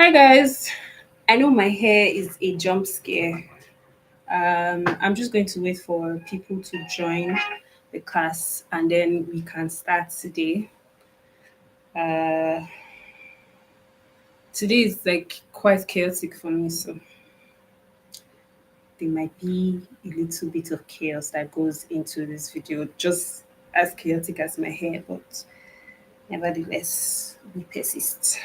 Hi guys. I know my hair is a jump scare. I'm just going to wait for people to join the class and then we can start today. Uh, Today is like quite chaotic for me, so there might be a little bit of chaos that goes into this video, just as chaotic as my hair, but nevertheless, we persist.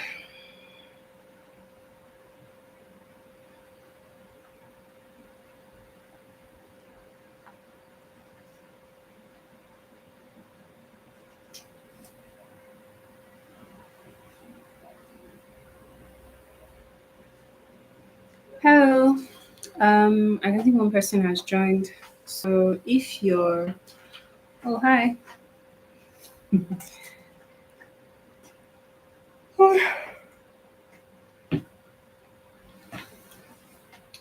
Hello. I think one person has joined. So if you're oh hi.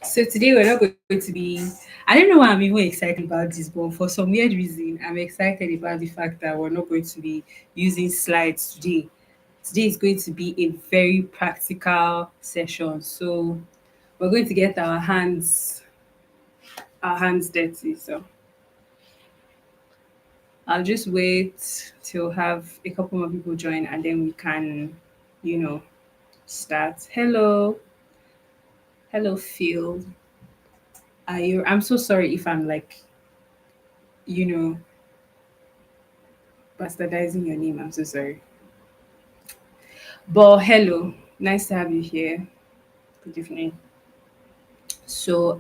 So today we're not going to be. I don't know why I'm even excited about this, but for some weird reason, I'm excited about the fact that we're not going to be using slides today. Today is going to be a very practical session. So we're going to get our hands dirty. So I'll just wait till have a couple more people join and then we can, you know, start. Hello, Phil. Are you? I'm so sorry if I'm like, you know, bastardizing your name. I'm so sorry. But hello, nice to have you here. Good evening. So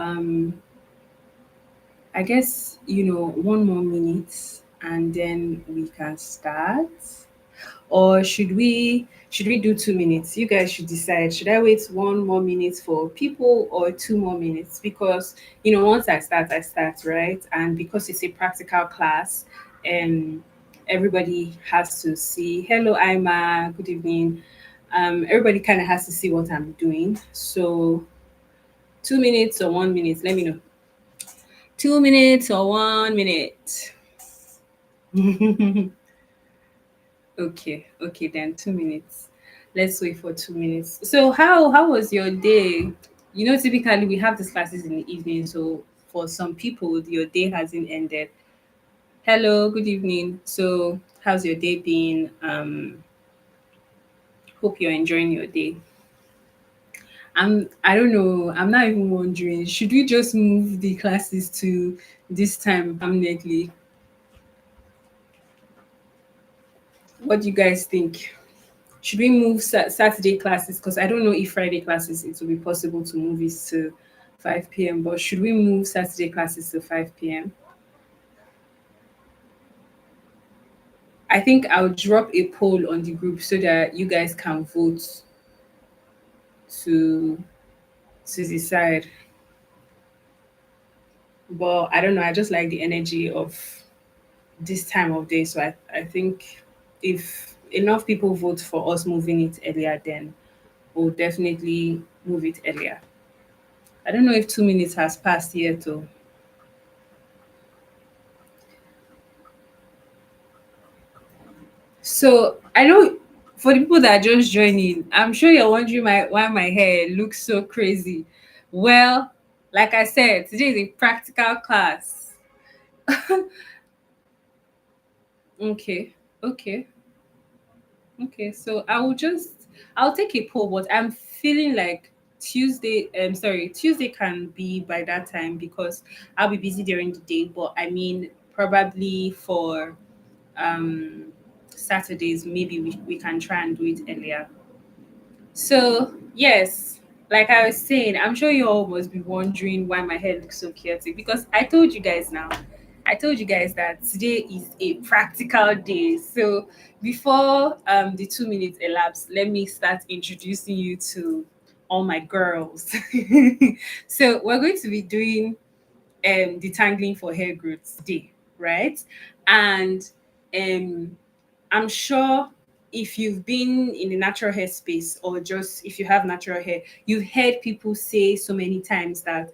I guess one more minute and then we can start. Or should we do 2 minutes? You guys should decide. Should I wait one more minute for people or 2 more minutes? Because once I start, right? And because it's a practical class, and everybody has to see. Hello, Ima. Good evening. Everybody kind of has to see what I'm doing. So 2 minutes or 1 minute? Let me know. 2 minutes or 1 minute? Okay, then 2 minutes. Let's wait for 2 minutes. So how was your day? Typically we have these classes in the evening, so for some people your day hasn't ended. Hello, good evening. So how's your day been? Hope you're enjoying your day. I don't know, I'm not even wondering, should we just move the classes to this time permanently? What do you guys think? Should we move Saturday classes? Because I don't know if Friday classes it will be possible to move it to 5 p.m. But should we move Saturday classes to 5 p.m.? I think I'll drop a poll on the group so that you guys can vote to decide. But I don't know. I just like the energy of this time of day. So I think if enough people vote for us moving it earlier, then we'll definitely move it earlier. I don't know if 2 minutes has passed yet, though. So I know for the people that are just joining, I'm sure you're wondering why my hair looks so crazy. Well, like I said, today is a practical class. Okay, okay, okay. So I'll take a poll, but I'm feeling like Tuesday can be by that time because I'll be busy during the day. But I mean, probably for um Saturdays, maybe we can try and do it earlier. So, yes, like I was saying, I'm sure you all must be wondering why my hair looks so chaotic because I told you guys now. I told you guys that today is a practical day. So, before the 2 minutes elapse, let me start introducing you to all my girls. So, we're going to be doing detangling for hair growth today, right? And um I'm sure if you've been in the natural hair space, or just if you have natural hair, you've heard people say so many times that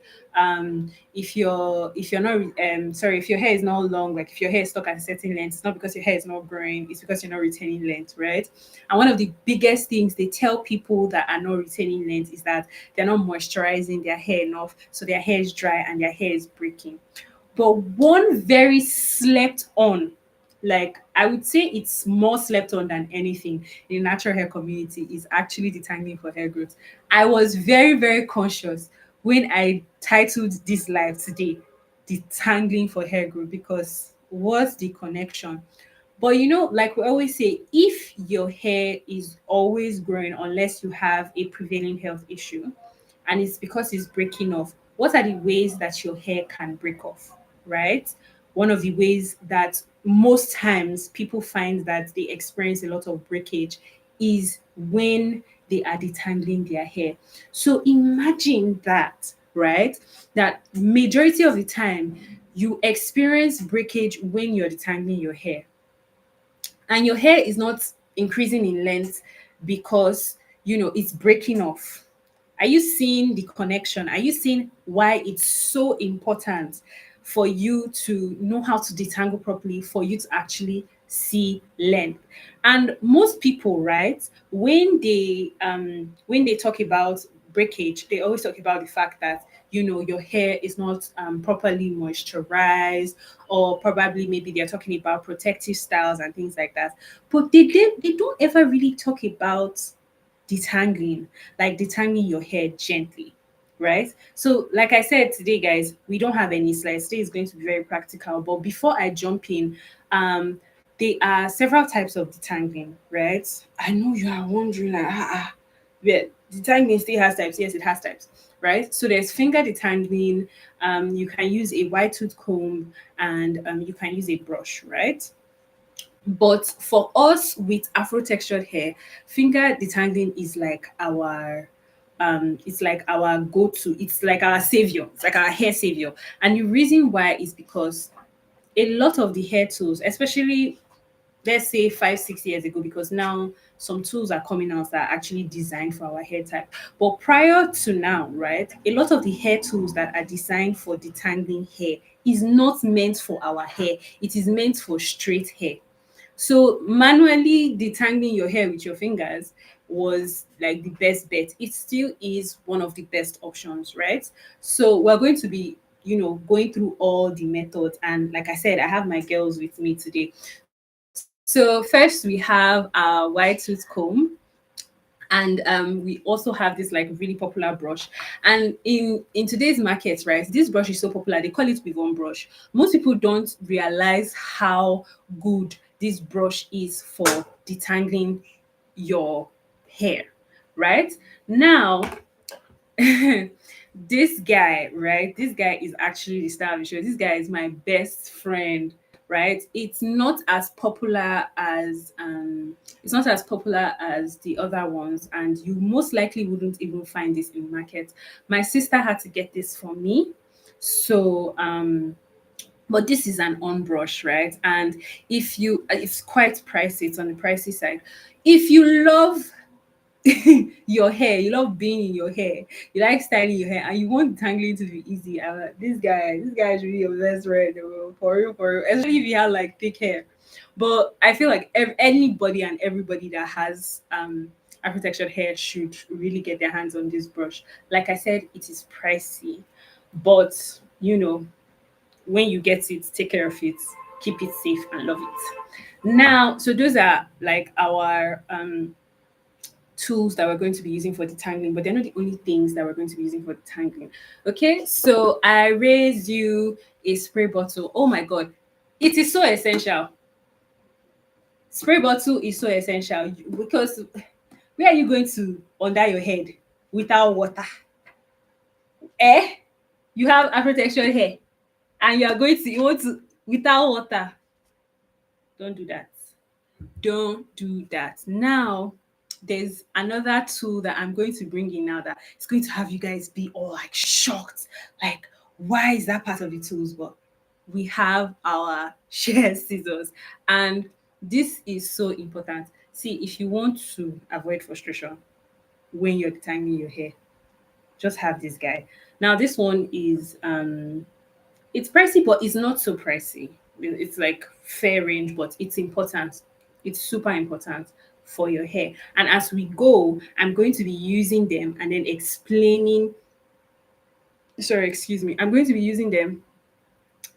if you're not sorry, if your hair is not long, like if your hair is stuck at a certain length, it's not because your hair is not growing, it's because you're not retaining length, right? And one of the biggest things they tell people that are not retaining length is that they're not moisturizing their hair enough, so their hair is dry and their hair is breaking. But one very slept on, like I would say it's more slept on than anything in the natural hair community, is actually detangling for hair growth. I was very, very conscious when I titled this live today, Detangling for Hair Growth, because what's the connection? But like we always say, if your hair is always growing unless you have a prevailing health issue, and it's because it's breaking off, what are the ways that your hair can break off, right? One of the ways that most times people find that they experience a lot of breakage is when they are detangling their hair. So imagine that, right? That majority of the time you experience breakage when you're detangling your hair, and your hair is not increasing in length because it's breaking off. Are you seeing the connection? Are you seeing why it's so important for you to know how to detangle properly, for you to actually see length? And most people, right, when they talk about breakage, they always talk about the fact that your hair is not properly moisturized, or probably maybe they're talking about protective styles and things like that. But they don't ever really talk about detangling, like detangling your hair gently, right? So, like I said today, guys, we don't have any slides. Today is going to be very practical. But before I jump in, there are several types of detangling, right? I know you are wondering, like, yeah, detangling still has types. Yes, it has types, right? So there's finger detangling. You can use a wide tooth comb, and you can use a brush, right? But for us with afro-textured hair, finger detangling is like our it's like our go-to, it's like our savior, it's like our hair savior. And the reason why is because a lot of the hair tools, especially let's say 5 6 years ago, because now some tools are coming out that are actually designed for our hair type. But prior to now, right, a lot of the hair tools that are designed for detangling hair is not meant for our hair, it is meant for straight hair. So manually detangling your hair with your fingers was like the best bet. It still is one of the best options, right? So we're going to be, going through all the methods. And like I said, I have my girls with me today. So first we have our white tooth comb, and we also have this like really popular brush. And in today's market, right, this brush is so popular, they call it Bivon brush. Most people don't realize how good this brush is for detangling your hair, right? Now, this guy, right? This guy is actually the star of the show. This guy is my best friend, right? It's not as popular as the other ones, and you most likely wouldn't even find this in market. My sister had to get this for me. So but this is an on brush, right? And if you it's quite pricey, it's on the pricey side. If you love your hair, you love being in your hair, you like styling your hair, and you want tangling to be easy, this guy is really your best friend, oh, for real, especially if you have like thick hair. But I feel like anybody and everybody that has architectured hair should really get their hands on this brush. Like I said, it is pricey, but when you get it, take care of it, keep it safe, and love it. Now, so those are like our tools that we're going to be using for detangling, but they're not the only things that we're going to be using for detangling. Okay, so I raised you a spray bottle. Oh my god, it is so essential. Spray bottle is so essential because where are you going to under your head without water? Eh? You have afro-textured hair and you want to without water. Don't do that. Don't do that. Now, there's another tool that I'm going to bring in now that it's going to have you guys be all like shocked. Like, why is that part of the tools? But we have our shear scissors, and this is so important. See, if you want to avoid frustration when you're detangling your hair, just have this guy. Now, this one is it's pricey, but it's not so pricey. It's like fair range, but it's important. It's super important for your hair. And as we go, I'm going to be using them and then explaining. Sorry, excuse me. I'm going to be using them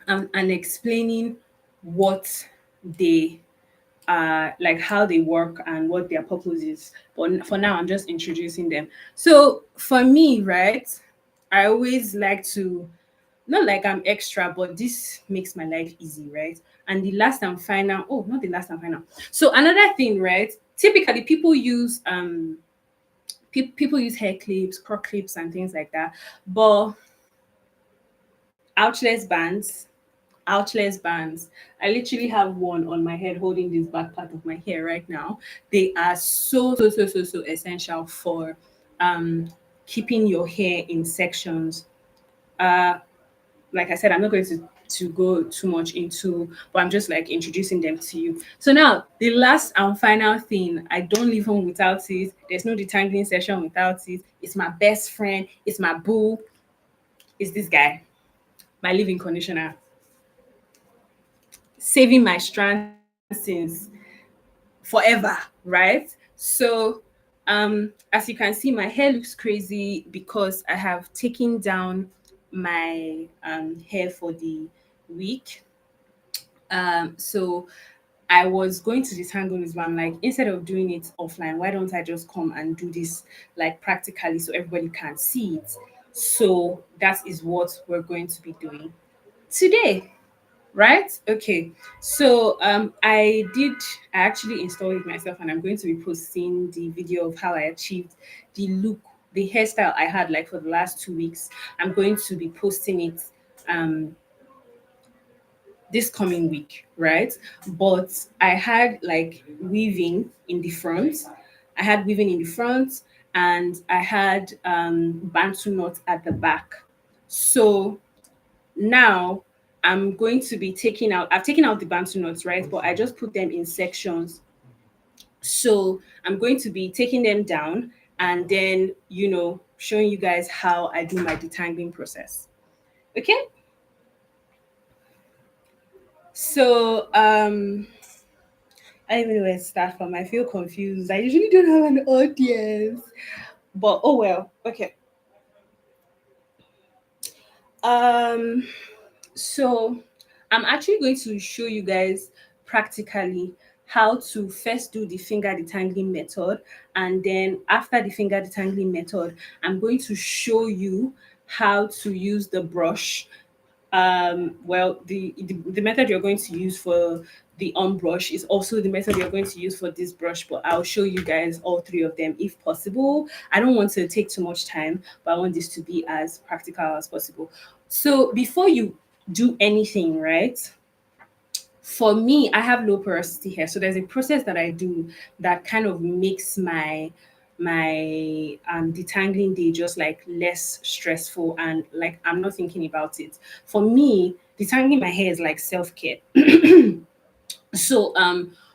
and explaining what they like how they work and what their purpose is. But for now, I'm just introducing them. So for me, right, I always like to, not like I'm extra, but this makes my life easy, right? And the last and final, oh, not the last and final. So another thing, right? Typically, people use hair clips, crop clips, and things like that. But outless bands, outless bands. I literally have one on my head holding this back part of my hair right now. They are so essential for um keeping your hair in sections. Uh like I said, I'm not going to go too much into, but I'm just like introducing them to you. So now the last and final thing, I don't leave home without it. There's no detangling session without it. It's my best friend, it's my boo, it's this guy, my leave-in conditioner, saving my strands since forever, right? So as you can see, my hair looks crazy because I have taken down my hair for the week. So I was going to detangle this, but I'm like, instead of doing it offline, why don't I just come and do this like practically so everybody can see it? So that is what we're going to be doing today. Right? Okay. So I actually installed it myself and I'm going to be posting the video of how I achieved the look, the hairstyle I had like for the last 2 weeks. I'm going to be posting it um this coming week, right? But I had like weaving in the front. I had weaving in the front and I had bantu knot at the back. So now I'm going to be I've taken out the bantu knots, right? But I just put them in sections. So I'm going to be taking them down and then, showing you guys how I do my detangling process. Okay? So I don't even know where to start from. I feel confused. I usually don't have an audience. But oh well. Okay. Um So I'm actually going to show you guys practically how to first do the finger detangling method, and then after the finger detangling method, I'm going to show you how to use the brush. Well, the method you're going to use for the on brush is also the method you're going to use for this brush, but I'll show you guys all three of them if possible. I don't want to take too much time, but I want this to be as practical as possible. So before you do anything, right? For me, I have low porosity hair, so there's a process that I do that kind of makes my detangling day just like less stressful and like I'm not thinking about it. For me, detangling my hair is like self-care. So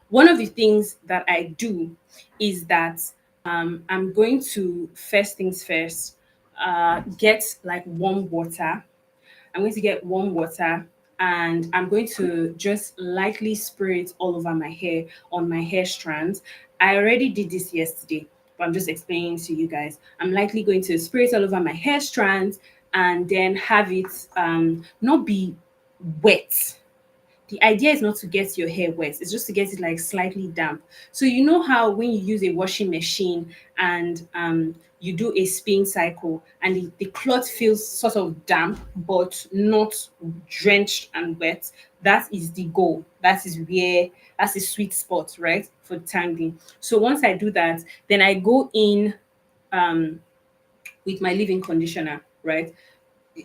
one of the things that I do is that I'm going to first things first get like warm water. I'm going to get warm water and I'm going to just lightly spray it all over my hair, on my hair strands. I already did this yesterday, but I'm just explaining to you guys. I'm likely going to spray it all over my hair strands and then have it not be wet. The idea is not to get your hair wet, it's just to get it like slightly damp. So you know how when you use a washing machine and you do a spin cycle and the cloth feels sort of damp but not drenched and wet, that is the goal. That's the sweet spot, right? For tangling. So once I do that, then I go in um with my leave-in conditioner, right?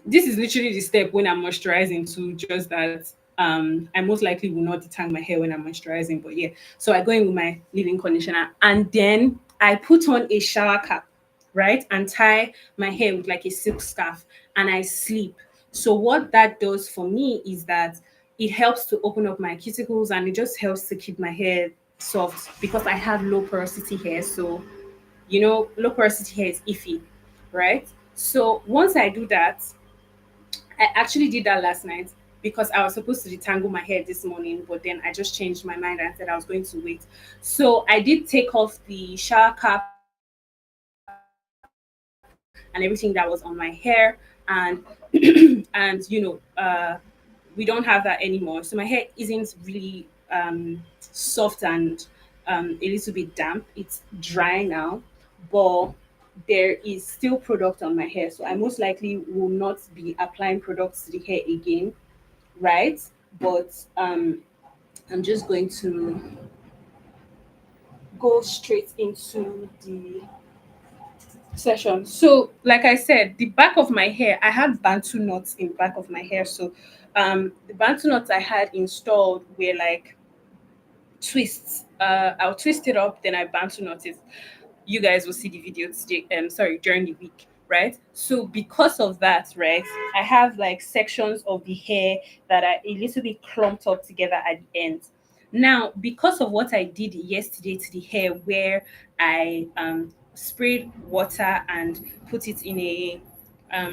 This is literally the step when I'm moisturizing to just that I most likely will not detang my hair when I'm moisturizing. But yeah, so I go in with my leave-in conditioner and then I put on a shower cap, right? And tie my hair with like a silk scarf and I sleep. So what that does for me is that it helps to open up my cuticles and it just helps to keep my hair soft because I have low porosity hair. So, low porosity hair is iffy, right? So once I do that, I actually did that last night because I was supposed to detangle my hair this morning, but then I just changed my mind and said I was going to wait. So I did take off the shower cap and everything that was on my hair, and and we don't have that anymore. So my hair isn't really soft and a little bit damp. It's dry now, but there is still product on my hair. So I most likely will not be applying products to the hair again, right? But I'm just going to go straight into the session. So, like I said, the back of my hair, I had bantu knots in back of my hair. So, the bantu knots I had installed were like twists. I'll twist it up, then I bantu knot it. You guys will see the video today. Sorry, during the week, right? So because of that, right, I have like sections of the hair that are a little bit clumped up together at the end. Now, because of what I did yesterday to the hair, where I sprayed water and put it in a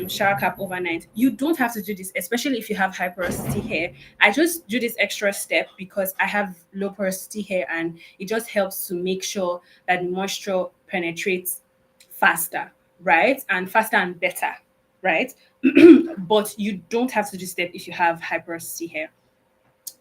shower cap overnight. You don't have to do this, especially if you have high porosity hair. I just do this extra step because I have low porosity hair, and it just helps to make sure that the moisture penetrates faster, right? And faster and better, right? But you don't have to do this step if you have high porosity hair.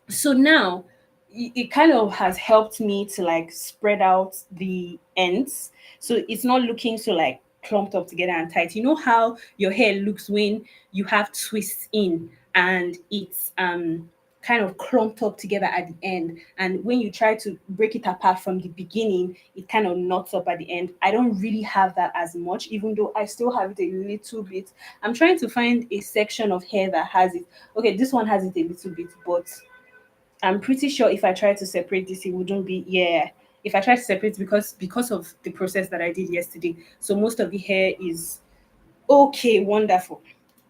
So now it kind of has helped me to like spread out the ends, so it's not looking so like clumped up together and tight. You know how your hair looks when you have twists in and it's kind of clumped up together at the end, and when you try to break it apart from the beginning, it kind of knots up at the end. I don't really have that as much, even though I still have it a little bit. I'm trying to find a section of hair that has it. Okay, this one has it a little bit, but I'm pretty sure if I try to separate this, it wouldn't be, yeah. If I try to separate, because of the process that I did yesterday, so most of the hair is okay, wonderful.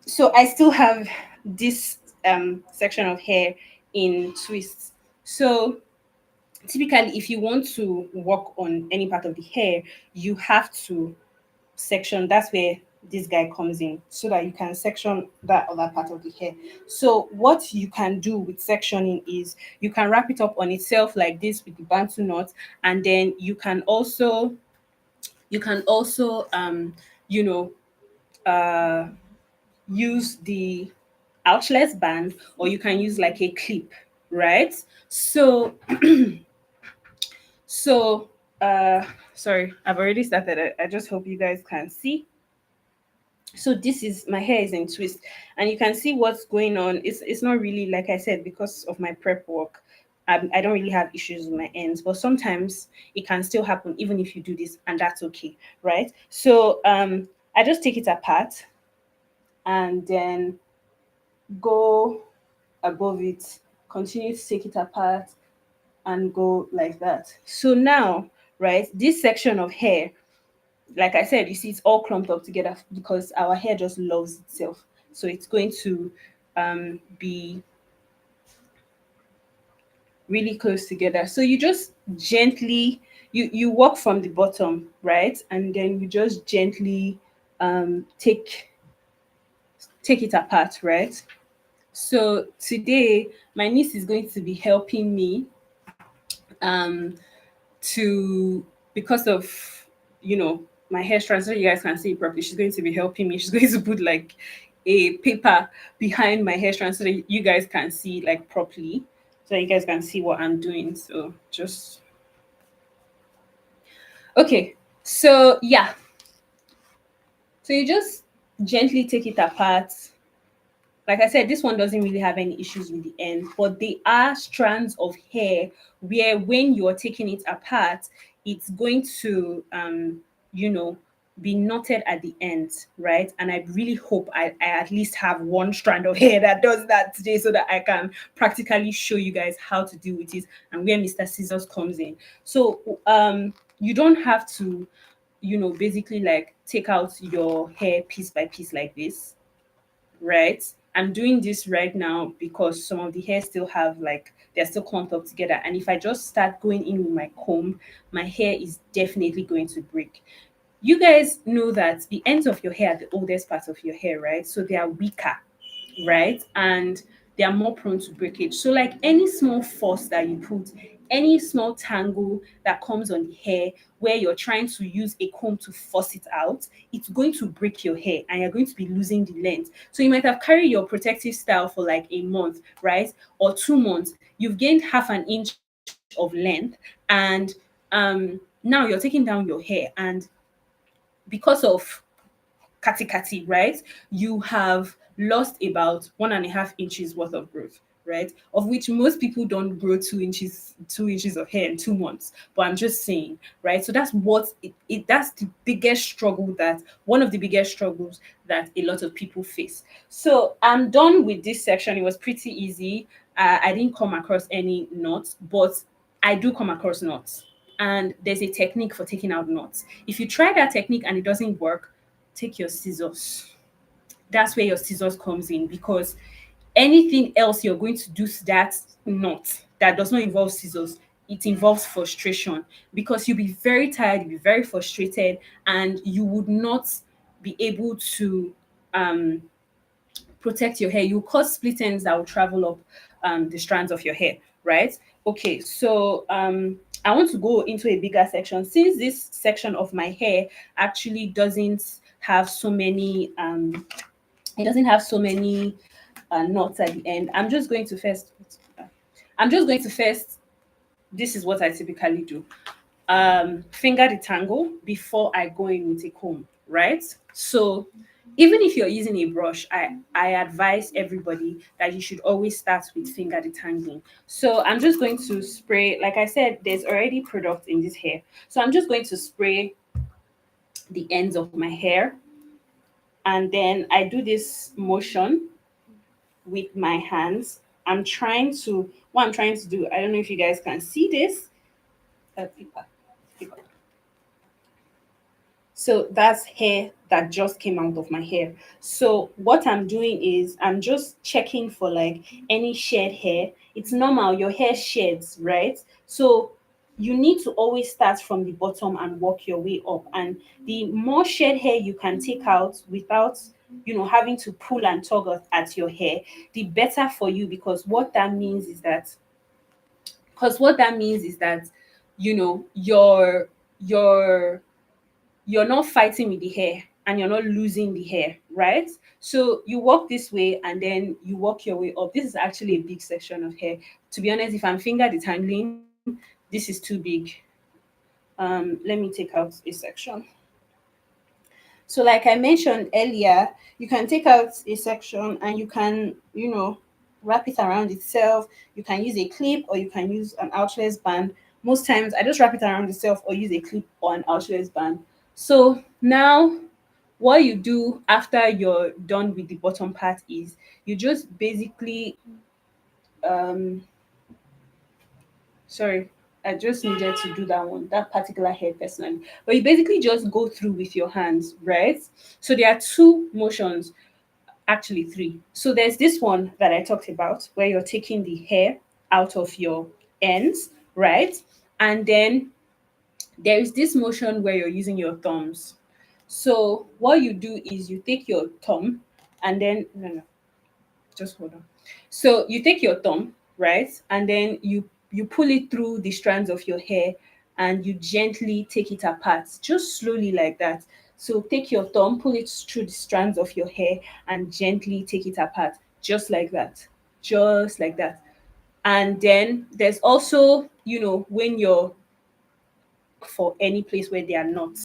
So I still have this section of hair in twists. So typically, if you want to work on any part of the hair, you have to section. That's where this guy comes in, so that you can section that other part of the hair. So what you can do with sectioning is you can wrap it up on itself like this with the bantu knot, and then you can also you know uh use the ouchless band, or you can use like a clip, right? So so sorry, I've already started. I just hope you guys can see. So this is my hair is in twist, and you can see what's going on. It's not really, like I said, because of my prep work. I don't really have issues with my ends, but sometimes it can still happen even if you do this, and that's okay, right? So I just take it apart and then go above it, continue to take it apart and go like that. So now, right, this section of hair, like I said, you see, it's all clumped up together because our hair just loves itself. So it's going to be really close together. So you just gently you walk from the bottom, right, and then you just gently take it apart, right. So today my niece is going to be helping me um to because of my hair strand, so you guys can see it properly. She's going to be helping me. She's going to put like a paper behind my hair strand so that you guys can see like properly, so that you guys can see what I'm doing. So just okay. So yeah, so you just gently take it apart. Like I said, this one doesn't really have any issues with the end, but there are strands of hair where when you're taking it apart, it's going to, you know, be knotted at the end, right? And I really hope I at least have one strand of hair that does that today so that I can practically show you guys how to deal with it and where Mr. Scissors comes in. So you don't have to, basically like take out your hair piece by piece like this, right? I'm doing this right now because some of the hair still have like they're still clumped up together. And if I just start going in with my comb, my hair is definitely going to break. You guys know that the ends of your hair are the oldest part of your hair, right? So they are weaker, right? And they are more prone to breakage. So, like any small force that you put, any small tangle that comes on the hair where you're trying to use a comb to force it out, it's going to break your hair and you're going to be losing the length. So, you might have carried your protective style for like a month, right? Or 2 months. You've gained half an inch of length, and now you're taking down your hair, and because of kati, right? You have lost about 1.5 inches worth of growth, right? Of which most people don't grow 2 inches of hair in 2 months. But I'm just saying, right? So that's what that's the biggest struggle that one of the biggest struggles that a lot of people face. So I'm done with this section. It was pretty easy. I didn't come across any knots, but I do come across knots. And there's a technique for taking out knots. If you try that technique and it doesn't work, take your scissors. That's where your scissors comes in, because anything else you're going to do to that knot that does not involve scissors, it involves frustration, because you'll be very tired, you'll be very frustrated, and you would not be able to um protect your hair. You cause split ends that will travel up the strands of your hair, right? Okay, so I want to go into a bigger section. Since this section of my hair actually doesn't have so many it doesn't have so many knots at the end. I'm just going to first this is what I typically do. Finger detangle before I go in with a comb, right? So even if you're using a brush, I advise everybody that you should always start with finger detangling. So I'm just going to spray, like I said, there's already product in this hair. So I'm just going to spray the ends of my hair, and then I do this motion with my hands. What I'm trying to do, I don't know if you guys can see this. Paper, paper. So that's hair that just came out of my hair. So what I'm doing is I'm just checking for like any shed hair. It's normal, your hair sheds, right? So you need to always start from the bottom and work your way up. And the more shed hair you can take out without having to pull and tug at your hair, the better for you, because what that means is that you know you're not fighting with the hair and you're not losing the hair, right? So you walk this way and then you walk your way up. This is actually a big section of hair. To be honest, if I'm finger detangling, this is too big. Let me take out a section. So, like I mentioned earlier, you can take out a section and you can, wrap it around itself. You can use a clip or you can use an outless band. Most times, I just wrap it around itself or use a clip or an outless band. So, now what you do after you're done with the bottom part is you just basically, um, sorry, I just needed to do that one, that particular hair personally. But you basically just go through with your hands, right? So there are two motions, actually three. So there's this one that I talked about where you're taking the hair out of your ends, right? And then there is this motion where you're using your thumbs. So what you do is you take your thumb and then no, just hold on. So you take your thumb, right? And then you pull it through the strands of your hair and you gently take it apart, just slowly like that. So take your thumb, pull it through the strands of your hair and gently take it apart, just like that. Just like that. And then there's also, when you're for any place where they are not